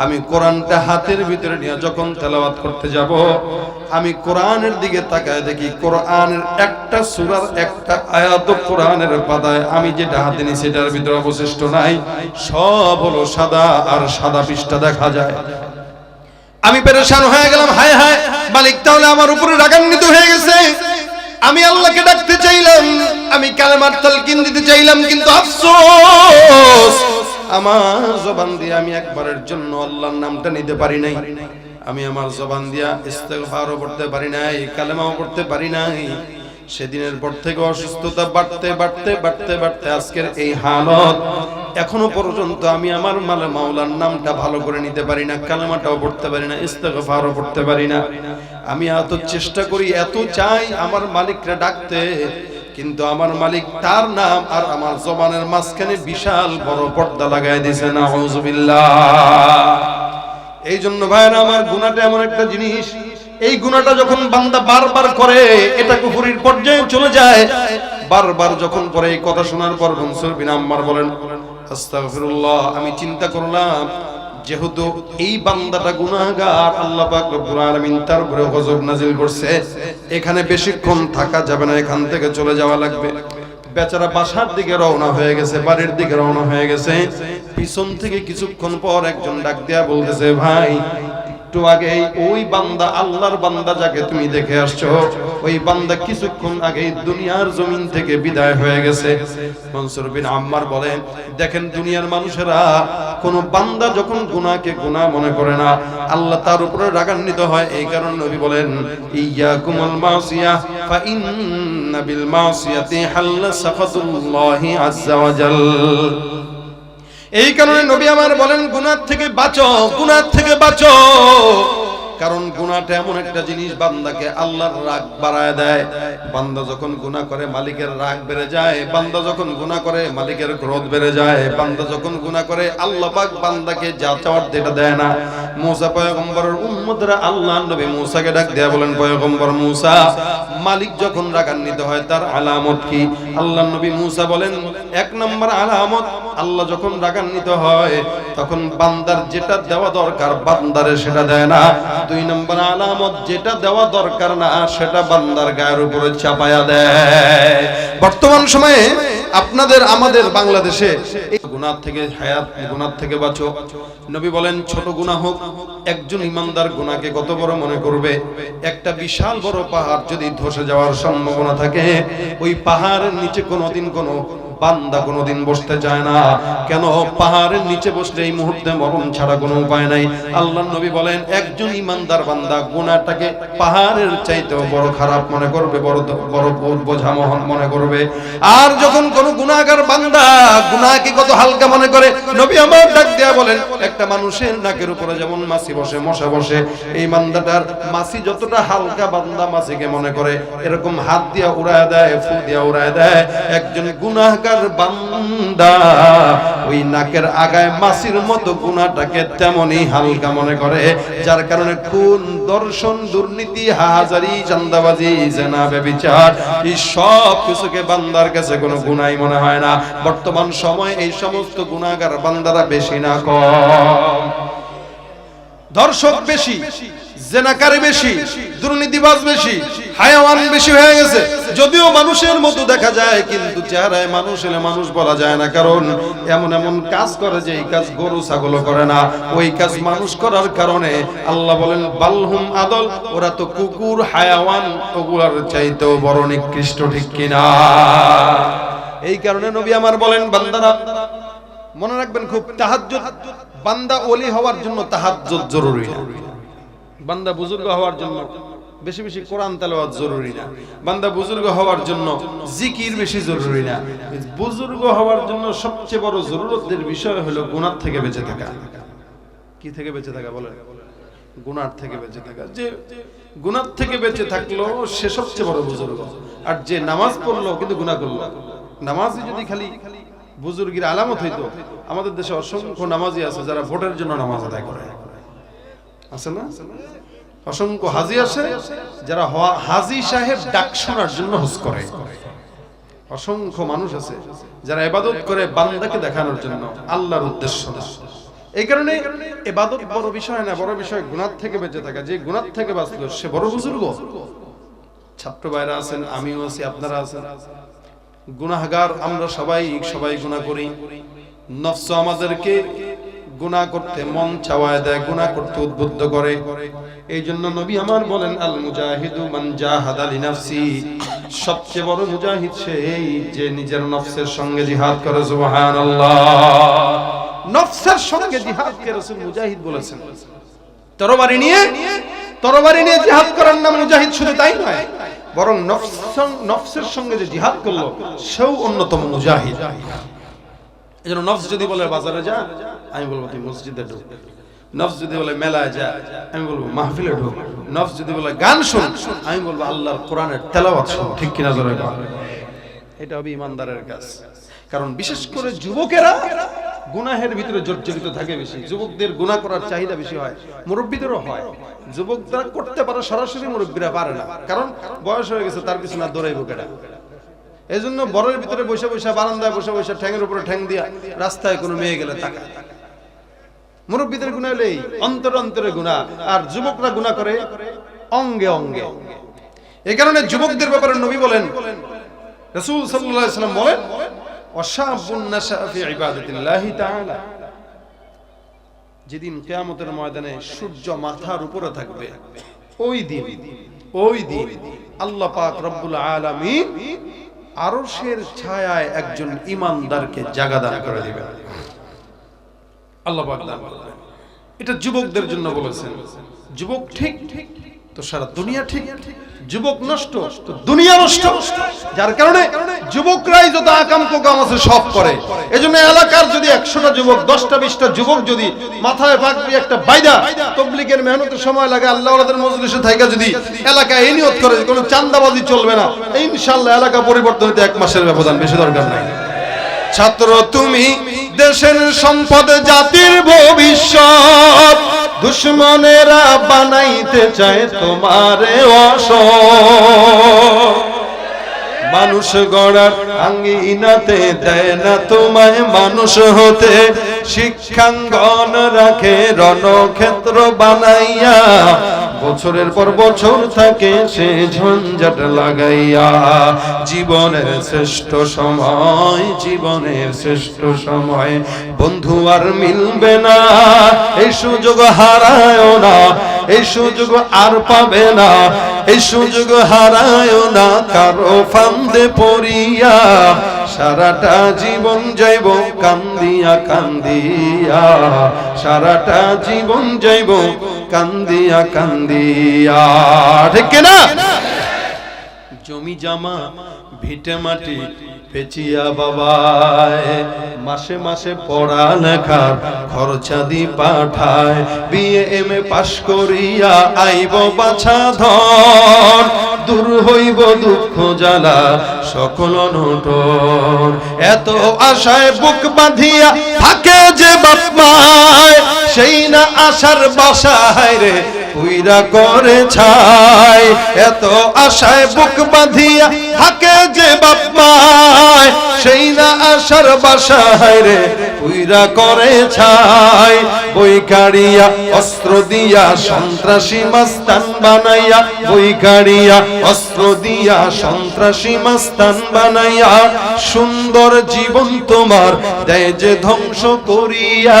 আমি কোরআনটা হাতের ভিতরে নিয়ে যখন তেলাওয়াত করতে যাব, আমি কোরআনের দিকে তাকায় দেখি কোরআনের একটা সূরার একটা আয়াত কোরআনের পাতায় আমি যেটা হাতে নিই সেটার ভিতরে অবশিষ্ট নাই, সব হলো সাদা, আর সাদা পৃষ্ঠা দেখা যায়। আমি পেরেশান হয়ে গেলাম, হায় হায়, মালিক তাহলে আমার উপরে রাগান্বিত হয়ে গেছে। আমি আল্লাহকে ডাকতে চাইলাম, আমি কালেমার তালকিন দিতে চাইলাম, কিন্তু আফসোস আমার জবান দিয়ে আমি একবারের জন্য আল্লাহর নামটা নিতে পারি নাই। আমি আমার জবান দিয়া ইস্তেগফারও পড়তে পারি নাই, কালেমাও পড়তে পারি নাই। সেদিনের পর থেকে অসুস্থতা বাড়তে বাড়তে বাড়তে বাড়তে আজকের এই হালত। এখনো পর্যন্ত আমি আমার মাওলার নামটা ভালো করে নিতে পারি না, কালেমাটাও পড়তে পারি না, ইস্তেগফারও পড়তে পারি না। আমি এত চেষ্টা করি, এত চাই আমার মালিককে ডাকতে, কিন্তু আমার মালিক তার নাম আর আমার জবানের মাঝখানে বিশাল বড় পর্দা লাগায় দিয়েছে। নাউযুবিল্লাহ। এই জন্য ভাইরা আমার, গুনাহটা এমন একটা জিনিস, এই গুনাহটা যখন বান্দা বারবার করে, এটা কুফরির পর্যায়ে চলে যায়। বারবার যখন পরে এই কথা শোনার পর মনসুর বিন আম্মার বলেন, আস্তাগফিরুল্লাহ, আমি চিন্তা করলাম যেহেতু এই বান্দাটা গুনাহগার, আল্লাহ পাক রব্বুল আলামিন তার উপরে গজব নাজিল করছে, এখানে বেশিক্ষণ থাকা যাবে না, এখান থেকে চলে যাওয়া লাগবে। বেচারা বাসার দিকে রওনা হয়ে গেছে, বাড়ির দিকে রওনা হয়ে গেছে। পিছন থেকে কিছুক্ষণ পর একজন ডাক দিয়া বলতেছে, ভাই একটু আগে ওই বান্দা, আল্লাহর বান্দা যাকে তুমি দেখে আসছো, ওই বান্দা কিছুক্ষণ আগে দুনিয়ার জমিন থেকে বিদায় হয়ে গেছে। মনসুর বিন আম্মার বলেন, দেখেন দুনিয়ার মানুষেরা কোন বান্দা যখন গুনাহকে গুনাহ মনে করে না, আল্লাহ তার উপরে রাগান্বিত হয়। এই কারণে নবী বলেন, ইয়াকুমুল মাসিয়াহ ফা ইন্না বিল মাসিয়াতি হাল্লা সাখাতুল্লাহি আযজা ওয়া জাল। এই কারণে নবী আমার বলেন, গুনাহ থেকে বাঁচো, গুনাহ থেকে বাঁচো। কারণ গুনাহটা এমন একটা জিনিস, বান্দাকে আল্লাহর রাগ বাড়ায় দেয়। বান্দা যখন গুনাহ করে মালিকের রাগ বেড়ে যায়, বান্দা যখন গুনাহ করে মালিকের ক্রোধ বেড়ে যায়, বান্দা যখন গুনাহ করে আল্লাহ পাক বান্দাকে যা চাওয়ার যেটা দেয় না। মুসা পয়গম্বরের উম্মতরা আল্লাহর নবী মুসাকে ডাক দেয়া বলেন, পয়গম্বর মুসা, মালিক যখন রাগান্বিত হয় তার আলামত কি? আল্লাহর নবী মুসা বলেন, এক নম্বর আলামত, আল্লাহ যখন রাগান্বিত হয় তখন বান্দার যেটা দেওয়া দরকার বান্দারে সেটা দেয় না। দুই নম্বর আলামত, যেটা দেওয়া দরকার না সেটা বান্দার গায়ের উপরে চাপায়া দেয়। বর্তমান সময়ে আপনাদের আমাদের বাংলাদেশে গুনাহ থেকে হায়াত, গুনাহ থেকে বাঁচো। নবী বলেন ছোট গুনাহ হোক, একজন ইমানদার গুনাহকে কত বড় মনে করবে? একটা বিশাল বড় পাহাড় যদি ধসে যাওয়ার সম্ভাবনা থাকে, ওই পাহাড়ের নিচে কোনোদিন কোনো বান্দা কোনোদিন বসতে চায় না। কেন? পাহাড়ের নিচে বসলে এই মুহূর্তে মরণ ছাড়া কোনো উপায় নাই। আল্লাহর নবী বলেন একজন ইমানদার বান্দা গুনাহটাকে পাহাড়ের চাইতেও বড় খারাপ মনে করবে, বড় বড় বোঝা মনে করবে। আর যখন কোন গুনাহগার বান্দা গুনাহকে কত হালকা মনে করে, নবী আমার ডাক দেয়া বলেন একটা মানুষের নাকের উপরে যেমন মাছি বসে, মশা বসে, এই বান্দাটার মাছি যতটা হালকা বান্দা মাছিকে মনে করে, এরকম হাত দিয়া উড়ায় দেয়, ফু দিয়া উড়ায় দেয়। একজন গুনাহগার বান্দা ওই নাকের আগায় মাছির মতো গুনাহটাকে তেমনই হালকা মনে করে, যার কারণে খুন, দর্শন, দুর্নীতি, হাজারি, চাঁদাবাজি, জিনা, ব্যভিচার এই সব কিছুকে বান্দার কাছে কোনো গুনাহই মনে হয় না। বর্তমান সময়ে এই সমস্ত গুনাহগার বান্দারা বেশি না কম? দর্শক বেশি, জিনাকারী বেশি, দুর্নীতিবাজ বেশি, হায়াওয়ান বেশি হয়ে গেছে। যদিও মানুষের মতো দেখা যায় কিন্তু চেহারায় মানুষ এলে মানুষ বলা যায় না, কারণ এমন এমন কাজ করে যে এই কাজ গরু ছাগলও করে না। ওই কাজ মানুষ করার কারণে আল্লাহ বলেন বালহুম আদল, ওরা তো কুকুর, হায়াওয়ান, ওগুলার চাইতেও বড় নিকৃষ্ট, ঠিক কিনা? এই কারণে নবী আমার বলেন বান্দারা মনে রাখবেন খুব, তাহাজ্জুদ, বান্দা ওলি হওয়ার জন্য তাহাজ্জুদ জরুরি না। বান্দা বুজুর্গ হওয়ার জন্য বেশি বেশি কোরআন তেলাওয়াত জরুরি না। বান্দা বুজুর্গ হওয়ার জন্য জিকির বেশি জরুরি না। বুজুর্গ হওয়ার জন্য সবচেয়ে বড় জরুরতের বিষয় হলো গুনাহ থেকে বেঁচে থাকা। কি থেকে বেঁচে থাকা বলেন? গুনাহ থেকে বেঁচে থাকা। যে গুনাহ থেকে বেঁচে থাকলো সে সবচেয়ে বড় বুজুর্গ। আর যে নামাজ পড়লো কিন্তু গুনাহ করলো, নামাজই যদি খালি বুজুর্গের আলামত হইতো, আমাদের দেশে অসংখ্য নামাজি আছে যারা ভোটের জন্য নামাজ আদায় করে, আছে না? অসংখ্য হাজি আছে যারা হাজি সাহেব ডাক শোনার জন্য হজ করে। অসংখ্য মানুষ আছে যারা ইবাদত করে বান্দাকে দেখানোর জন্য, আল্লাহর উদ্দেশ্য না। এই কারণে ইবাদত বড় বিষয় না, বড় বিষয় গুনাহ থেকে বেঁচে থাকা। যে গুনাহ থেকে বাঁচলো সে বড় বুজুর্গ। ছাত্র ভাইরা আছেন, আমিও আছি, আপনারা আছেন। গুনাহগার আমরা সবাই গুনাহ করি। নফস আমাদেরকে গুনাহ করতে মন চাওয়ায় দেয়, গুনাহ করতে উদ্বুদ্ধ করে। এই জন্য নবী আমার বলেন আল মুজাহিদু মান জাহাদা লিনাফসি, সবচেয়ে বড় মুজাহিদ সেই যে নিজের নফসের সঙ্গে জিহাদ করে। সুবহানাল্লাহ। নফসের সঙ্গে জিহাদকে রাসূল মুজাহিদ বলেছেন। তরবারি নিয়ে জিহাদ করার নাম মুজাহিদ, শুধু তাই নয় বরং নফসের সঙ্গে যে জিহাদ করলো সেও অন্যতম মুজাহিদ। এজন্য নফস যদি বলে বাজারে যা, আমি বলবো তুই মসজিদে ঢোক। নফস যদি বলে মেলায় যা, আমি বলবো মাহফিলে ঢোক। নফস যদি বলে গান শোন, আমি বলবো আল্লাহর কোরআনের তেলাওয়াত শোন। ঠিক কিনা জোরে বল? এটা হবে ইমানদারের কাজ। কারণ বিশেষ করে যুবকেরা গুনাহের ভিতরে জর্জরিত থাকে বেশি। যুবকদের গুনাহ করার চাহিদা বেশি হয়, মুরব্বীদেরও হয়। যুবকরা করতে পারে সরাসরি, মুরব্বীরা পারে না, কারণ বয়স হয়ে গেছে, তার পিছনে দৌড়াইবো কেডা। এই জন্য বরের ভিতরে বসে বসে, বারান্দায় বসে বসে, ঠ্যাঙের উপরে ঠ্যাং দিয়া রাস্তায় কোনো মেয়ে গেলে তাকায়। মুরব্বীদের গুনাহ হলে অন্তরে অন্তরে গুনাহ, আর যুবকরা গুনাহ করে অঙ্গে অঙ্গে। এই কারণে যুবকদের ব্যাপারে নবী বলেন, রাসূল সাল্লাল্লাহু আলাইহি ওয়াসাল্লাম বলেন ওয়াশাবুন নাশা ফি ইবাদাতিল্লাহি তাআলা, যেদিন কিয়ামতের ময়দানে সূর্য মাথার উপরে থাকবে, ওই দিন আল্লাহ পাক রব্বুল আলামিন আরশের ছায়ায় একজন ঈমানদারকে জায়গা দান করে দিবেন। আল্লাহ পাক দান করবেন। এটা যুবকদের জন্য বলেছেন। যুবক ঠিক তো সারা দুনিয়া ঠিক, যুবক নষ্ট তো দুনিয়া নষ্ট। যার কারণে যুবকরাই যত আকাম কোকাম আছে সব করে। এজন্য এলাকার যদি 100টা যুবক, 10টা 20টা যুবক যদি মাথায় পাগড়ি একটা বাইদা তাবলীগের মেহনতের সময় লাগে, আল্লাহ ওয়ালাদের মজলিসে থাইকা যদি এলাকায় এই নিয়ত করে কোনো চাঁদাবাজি চলবে না, ইনশাআল্লাহ এলাকা পরিবর্তন হতে 1 মাসের ব্যবধান, বেশি দরকার নাই। ছাত্র তুমি দেশের সম্পদ, জাতির ভবিষ্যৎ, দুশ্মনেরা বানাইতে চায় তোমারে অসৎ, মানুষ গড়ার আঙ্গিনাতে দেয় না তোমায় মানুষ হতে, শিক্ষাঙ্গন রাখে রণক্ষেত্র বানাইয়া, বছরের পর বছর থাকে সে ঝঞ্ঝাট লাগাইয়া। জীবনের শ্রেষ্ঠ সময়, জীবনের শ্রেষ্ঠ সময় বন্ধু আর মিলবে না, এই সুযোগ হারায় না, এই সুযোগ আর পাবে না, এই সুযোগ হারায় না কারো ফান্দে পড়িয়া, সারাটা জীবন যাইব কান্দিয়া কান্দিয়া, সারাটা জীবন যাইব কান্দিয়া কান্দিয়া। ঠিক না? জমি জামা ভিটে মাটি পেচিয়া বাবায়, মাসে মাসে পড়া লেখার খরচা দি পাঠায়, বিএ এমএ পাশ করিয়া আইব বাছা ধন, দূর হইব দুঃখ জ্বালা সকল নটন, এত আশায় বুক বাঁধিয়া থাকে যে বাপ মায়, সেই না আশার বাসায় রে পুইরা করে ছাই, এত আশায় বুক বাঁধিয়া থাকে যে বাপ মায়, সেই না আশার বাসায় রে পুইরা করে ছাই, বই কাড়িয়া অস্ত্র দিয়া সন্ত্রাসী মাস্তান বানাইয়া, বই কাড়িয়া অস্ত্র দিয়া সন্ত্রাসী মাস্তান বানাইয়া, সুন্দর জীবন তোমার দেয় যে ধ্বংস করিয়া,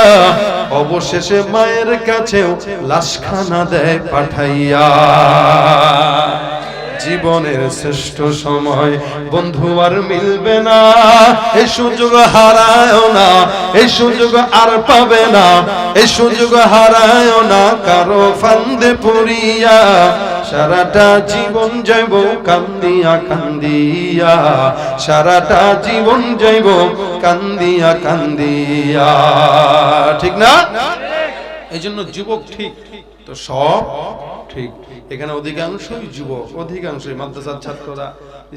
অবশেষে মায়ের কাছেও লাশখানা দেয় পাঠাইয়া। জীবনের শ্রেষ্ঠ সময় বন্ধু আর মিলবে না, এই সুযোগ হারায় না, এই সুযোগ আর পাবে না, এই সুযোগ হারায় না কারো ফান্দে পড়িয়া, সারাটা জীবন যাইব কান্দিয়া কান্দিয়া, সারাটা জীবন যাইব কান্দিয়া কান্দিয়া। ঠিক না? এই জন্য যুবক ঠিক তো সব ঠিক। এখানে অধিকাংশই যুবক, অধিকাংশই মাদ্রাসার ছাত্ররা,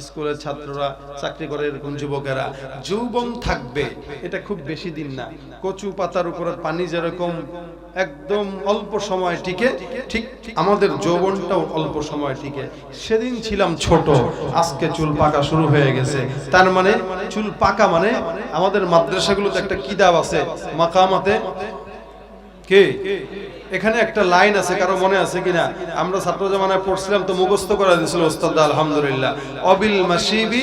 স্কুলের ছাত্ররা, চাকরি করে এরকম যুবকেরা। যৌবন থাকবে এটা খুব বেশি দিন না, কচু পাতার উপর পানি যেরকম একদম অল্প সময় টিকে, ঠিক আমাদের যৌবনটাও অল্প সময় টিকে। সেদিন ছিলাম ছোট, আজকে চুল পাকা শুরু হয়ে গেছে। তার মানে চুল পাকা মানে আমাদের মাদ্রাসাগুলোতে একটা কিতাব আছে মাকামাতে কে, এখানে একটা লাইন আছে, কারো মনে আছে কিনা? আমরা ছাত্র জামানায় পড়ছিলাম তো মুখস্থ করে দিয়েছিল ওস্তাদ আলহামদুলিল্লাহ। অবিল মাসিবি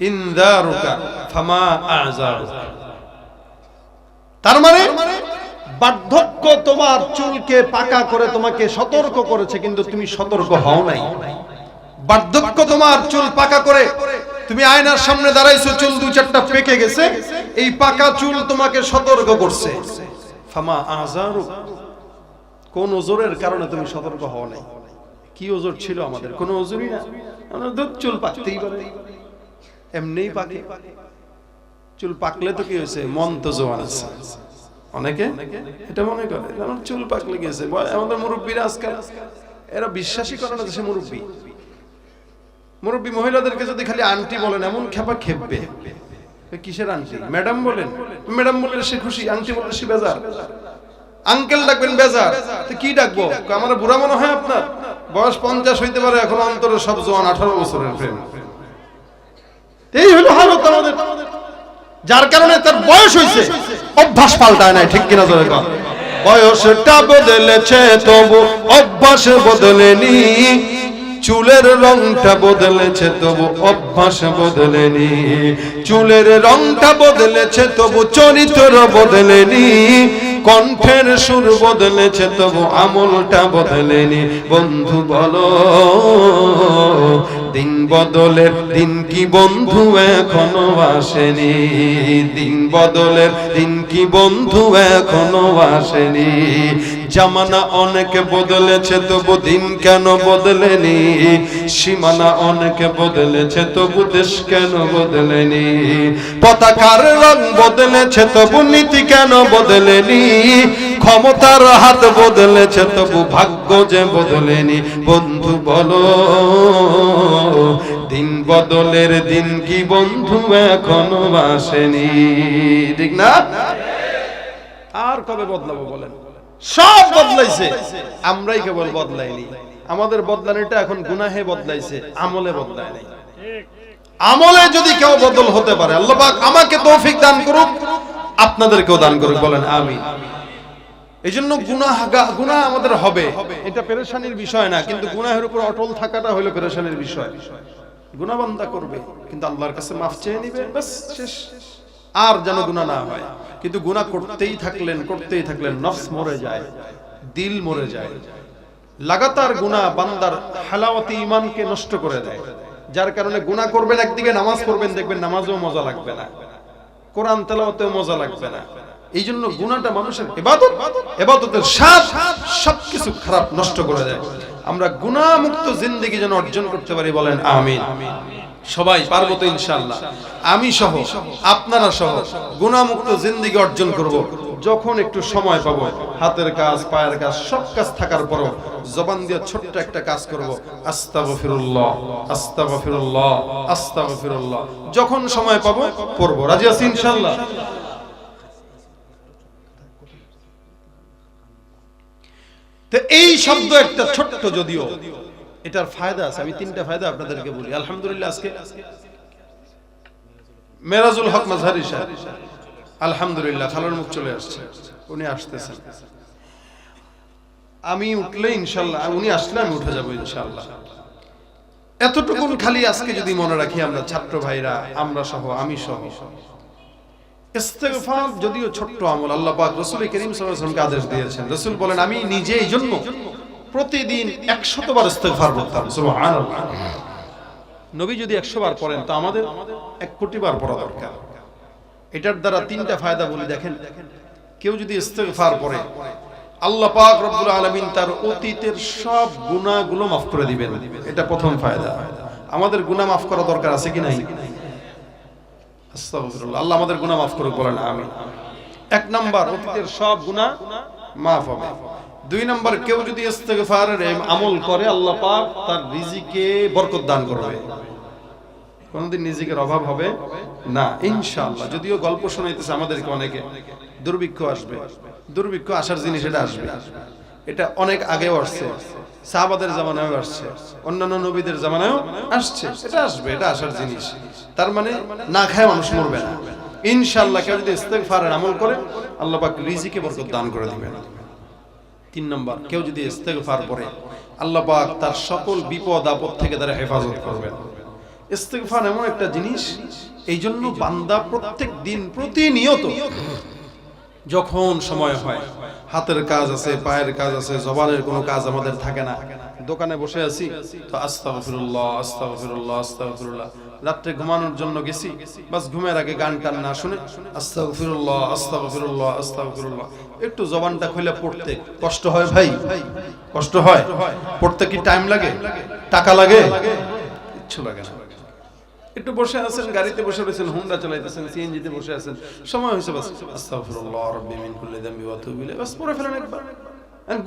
ইনদারুকা ফামা আযারুকা। তার মানে বার্ধক্য তোমার চুলকে পাকা করে তোমাকে সতর্ক করেছে, কিন্তু তুমি সতর্ক হও নাই। বার্ধক্য তোমার চুল পাকা করে, তুমি আয়নার সামনে দাঁড়াইছো, চুল দুই চারটা পেকে গেছে, এই পাকা চুল তোমাকে সতর্ক করছে। ফামা আযারুকা, কোন ওজরের কারণে তুমি সতর্ক হও নাই? কি ওজর ছিল আমাদের? কোন ওজরই না, আমরা দুধ চুল পাকতেই পারে, এমনিই পাকে। চুল পাকলে তো কি হয়েছে? মন তো জোয়ান আছে। অনেকে এটা মনে করে আমার চুল পাকলে গেছে। আমাদের মুরব্বীরা আজকাল এরা বিশ্বাসই করে না যে সে মুরব্বী। মুরব্বী মহিলাদেরকে যদি খালি আন্টি বলেন, এমন খেপা খেপবে। কিসের আন্টি? ম্যাডাম বলেন, ম্যাডাম বললে সে খুশি, আন্টি বললে সে বেজার। আঙ্কেল ডাকবেন বেজার, তো কি ডাকবো? আমার বুড়া মনে হয় আপনার? বয়স 50 হইতে পারে, এখন অন্তরে সব জোয়ান 18 বছরের প্রেম। এই হলো হালত আমাদের, যার কারণে তার বয়স হইছে, অভ্যাস পাল্টায় নাই। ঠিক কিনা জোরে কর? বয়সটা বদলেছে তবু অভ্যাস বদলেনি, চুলের রংটা বদলেছে তবু অভ্যাস বদলেনি, চুলের রংটা বদলেছে তবু চরিত্র বদলেনি, কণ্ঠের সুর বদলেছে তবু আমলটা বদলেনি। বন্ধু বলো দিন বদলের দিন কি বন্ধু এখনো আসেনি? দিন বদলের দিন কি বন্ধু এখনো আসেনি? জামানা অনেক বদলেছে তবু দিন কেন বদলেনি? সীমানা অনেক বদলেছে তবু দেশ কেন বদলেনি? পতাকার রং বদলেছে তবু নীতি কেন বদলেনি? ক্ষমতার হাত বদলেছে তবু ভাগ্য যে বদলেনি। বন্ধু বলো দিন বদলের দিন কি বন্ধু এখনো আসেনি? ঠিক না? আর কবে বদলাবো বলেন? সব বদলাইছে, আমরাই কেবল বদলাইনি। আমাদের বদলানোটা এখন গুনাহে বদলাইছে, আমলে বদলায় নাই। আমলে যদি কেউ বদল হতে পারে, আল্লাহ পাক আমাকে তৌফিক দান করুক, আপনাদেরকেও দান করুক, বলেন আমিন। এই জন্য গুনাহ আমাদের হবে, এটা পেরেশানির বিষয় না, কিন্তু গুনাহের উপর অটল থাকাটা হলো পেরেশানির বিষয়। গুনাহ বান্দা করবে, কিন্তু আল্লাহর কাছে মাফ চেয়ে নিবে, বাস শেষ। আর যেন গুনাহ না হয়। কিন্তু গুনাহ করতেই থাকলেন নফস মরে যায়, দিল মরে যায়। লাগাতার গুনাহ বান্দার হালাওয়াতে ঈমানকে নষ্ট করে দেয়, যার কারণে গুনাহ করবেন, একদিকে নামাজ পড়বেন, দেখবেন নামাজেও মজা লাগবে না, কোরআন তেলাওয়াতেও মজা লাগবে না। এই জন্য গুনাহটা মানুষের ইবাদত, ইবাদতের স্বাদ সবকিছু খারাপ নষ্ট করে দেয়। আমরা গুনাহ মুক্ত জিন্দেগি যেন অর্জন করতে পারি, বলেন আমিন। সবাই পারবো তো ইনশাআল্লাহ? আমি সহ, আপনারা সহ গুনাহ মুক্ত জিন্দেগি অর্জন করব। যখন একটু সময় পাবো, হাতের কাজ, পায়ের কাজ, সব কাজ থাকার পরও জবান দিয়ে ছোট্ট একটা কাজ করব, আস্তাগফিরুল্লাহ, আস্তাগফিরুল্লাহ, আস্তাগফিরুল্লাহ। যখন সময় পাবো পড়বো। রাজি আছি ইনশাআল্লাহ? তো এই শব্দ একটা ছোট্ট, যদিও এটার ফায়দা আছে। আমি তিনটা ফায়দা আপনাদেরকে বলি। আলহামদুলিল্লাহ, আজকে মেরাজুল হক মাযহারি সাহেব, আলহামদুলিল্লাহ খালার মুখ চলে আসছে, উনি আসতেছেন। আমি উঠলে ইনশাআল্লাহ, উনি আসলে আমি উঠে যাব ইনশাআল্লাহ। এতটুকুন খালি আজকে যদি মনে রাখি আমরা, ছাত্র ভাইরা, আমরা সহ, আমি সহ, ইস্তেগফার যদিও ছোট্ট আমল, আল্লাহ পাক রাসূল করিম সাল্লাল্লাহু আলাইহি ওয়াসাল্লামকে আদেশ দিয়েছেন। রাসূল বলেন, আমি নিজে এই জন্য প্রতিদিন 100 বার ইস্তেগফার করতাম। সুবহানাল্লাহ। নবী যদি 100 বার পড়েন, তো আমাদের 1 কোটি বার পড়া দরকার। এটার দ্বারা তিনটা ফায়দা বলি, দেখেন। কেউ যদি ইস্তেগফার পড়ে, আল্লাহ পাক রব্বুল আলামিন তার অতীতের সব গুনাহগুলো মাফ করে দিবেন। এটা প্রথম ফায়দা। আমাদের গুনাহ মাফ করা দরকার আছে কি নাই? আস্তাগফিরুল্লাহ, আল্লাহ আমাদের গুনাহ মাফ করুক, বলেন আমিন। 1 নাম্বার, অতীতের সব গুনাহ মাফ হবে। 2 নাম্বার, কেউ যদি ইস্তেগফারের আমল করে, আল্লাহ পাক তার রিজিকে বরকত দান করবে, কোনদিন রিজিকের অভাব হবে না ইনশাআল্লাহ। যদিও গল্প শোনাইতেছে আমাদেরকে অনেকে, দুর্ভিক্ষ আসবে, দুর্ভিক্ষ আসার জিনিস, এটা আসবে। এটা অনেক আগেও আসছে, সাহাবাদের জামানায়ও আসছে, অন্যান্য নবীদের জামানায়ও আসছে। এটা আসবে, এটা আসার জিনিস। তার মানে না খায় মানুষ মরবে না ইনশাআল্লাহ। কেউ যদি ইস্তেগফারের আমল করে, আল্লাহ পাক রিজিকে বরকত দান করে দিবেন। 3 নাম্বার, কেউ যদি ইস্তেগফার পড়ে, আল্লাহ পাক তার সকল বিপদ আপদ থেকে তার হেফাজত করবেন। ইস্তেগফার এমন একটা জিনিস, এই জন্য বান্দা প্রত্যেক দিন প্রতিনিয়ত যখন সময় হয়, হাতের কাজ আছে, পায়ের কাজ আছে, জবানের কোনো কাজ আমাদের থাকে না, দোকানে বসে আছি তো আস্তাগফিরুল্লাহ, আস্তাগফিরুল্লাহ, আস্তাগফিরুল্লাহ। রাত্রে ঘুমানোর জন্য গেছি, বাস ঘুমের আগে গান টান না শুনে আস্তাগফিরুল্লাহ, আস্তাগফিরুল্লাহ, আস্তাগফিরুল্লাহ। একটু জবানটা খুলে পড়তে কষ্ট হয় ভাই, কষ্ট হয়। পড়তে কি টাইম লাগে, টাকা লাগে? কিচ্ছু লাগে না। একটু বসে আছেন, গাড়িতে বসে রয়েছেন, হুন্ডা চালাইতেছেন, সিএনজিতে বসে আছেন, সময় হয়েছে, বাস আস্তাগফিরুল্লাহ রাব্বি মিন কুল্লি যামবি ওয়া আতুবু ইলাইহি, বাস পড়ে ফেলেন একবার।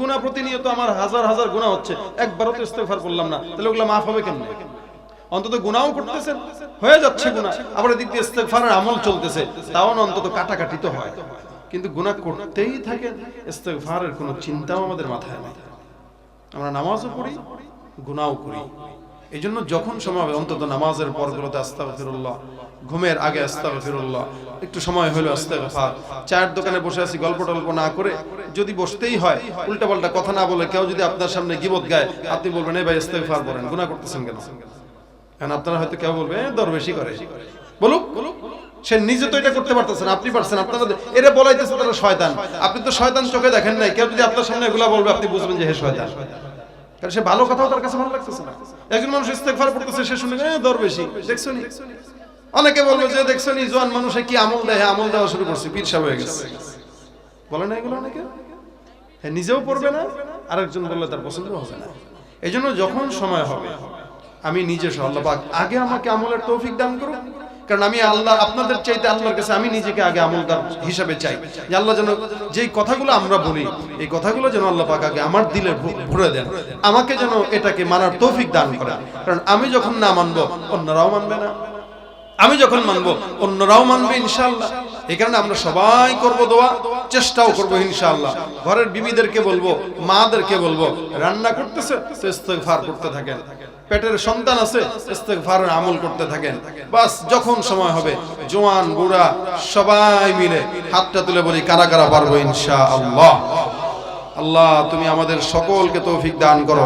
গুনাহ প্রতিনিয়ত আমার হাজার হাজার গুনাহ হচ্ছে, একবারও তো ইস্তেগফার করলাম না, তাহলে ওগুলা মাফ হবে কেমনে? অন্তত গুনাহও করতেছেন, হয়ে যাচ্ছে গুনাহ, আবার এদিক দিয়ে ইস্তেগফারের আমল চলতেছে, তাও না অন্তত কাটাকাটি তো হয়। কিন্তু গুনাহ করতেই থাকেন, ইস্তেগফারের কোনো চিন্তাও আমাদের মাথায় নেই। আমরা নামাজও পড়ি, গুনাহও করি। এই জন্য যখন সময় হবে, অন্তত নামাজের পরগুলোতে আস্তাগফিরুল্লাহ, ঘুমের আগে আস্তাগফিরুল্লাহ, একটু সময় হলো আস্তাগফার। চায়ের দোকানে বসে আছি, গল্প টল্প না করে যদি বসতেই হয়, উল্টাপাল্টা কথা না বলে, কেউ যদি আপনার সামনে গীবত গায়, আপনি বলবেন, এই ভাই ইস্তেগফার করেন, গুনাহ করতেছেন কেন? কারণ আপনারা হয়তো কেউ বলবে দরবেশি করে, বলুক। সে নিজে তো এটা করতে পারতেছেন, আপনি পারছেন। আপনারা এরা বলাইতেছে তারা শয়তান, আপনি তো শয়তান চোখে দেখেন নাই। কেউ যদি আপনার সামনে এগুলা বলবে, আপনি বুঝবেন যে হে শয়তান, কারণ সে ভালো কথাও তার কাছে ভালো লাগতেছে না। একজন মানুষ ইস্তেগফার করতেছে, সে শুনে দরবেশি, দেখছনি? অনেকে বলবে যে দেখছনি জওয়ান মানুষে কি আমল দেয়, আমল দেওয়া শুরু করছে, পীর সাহেব হয়ে গেছে, বলে না এগুলো অনেকে? হ্যাঁ, নিজেও পড়বে না, আরেকজন বললে তার পছন্দ হবে না। এই জন্য যখন সময় হবে, আমি নিজে সহ, আল্লাহ পাক আগে আমাকে আমলের তৌফিক দান করুন। কারণ আমি আল্লাহ, আপনাদের চাইতে আল্লাহর কাছে আমি নিজেকে আগে আমলদার হিসাবে চাই, যে আল্লাহ যেন যেই কথাগুলো আমরা বলি, এই কথাগুলো যেন আল্লাহ পাক আগে আমার দিলে ভরে দেন, আমাকে যেন এটাকে মানার তৌফিক দান করেন। কারণ আমি যখন না মানবো, অন্যরাও মানবে না, আমি যখন মানবো, অন্যরাও মানবে ইনশাআল্লাহ। এই কারণে আমরা সবাই করব দোয়া, চেষ্টাও করব ইনশাআল্লাহ। ঘরের বিবিদেরকে বলবো, মাদেরকে বলবো, রান্না করতেছে তো ইস্তেগফার করতে থাকেন, পেটের সন্তান আছে ইস্তেগফারের আমল করতে থাকেন। বাস যখন সময় হবে জওয়ান বুড়া সবাই মিলে হাতটা তুলে বলি কারা কারা পারবো ইনশাআল্লাহ। আল্লাহ তুমি আমাদের সকলকে তৌফিক দান করো।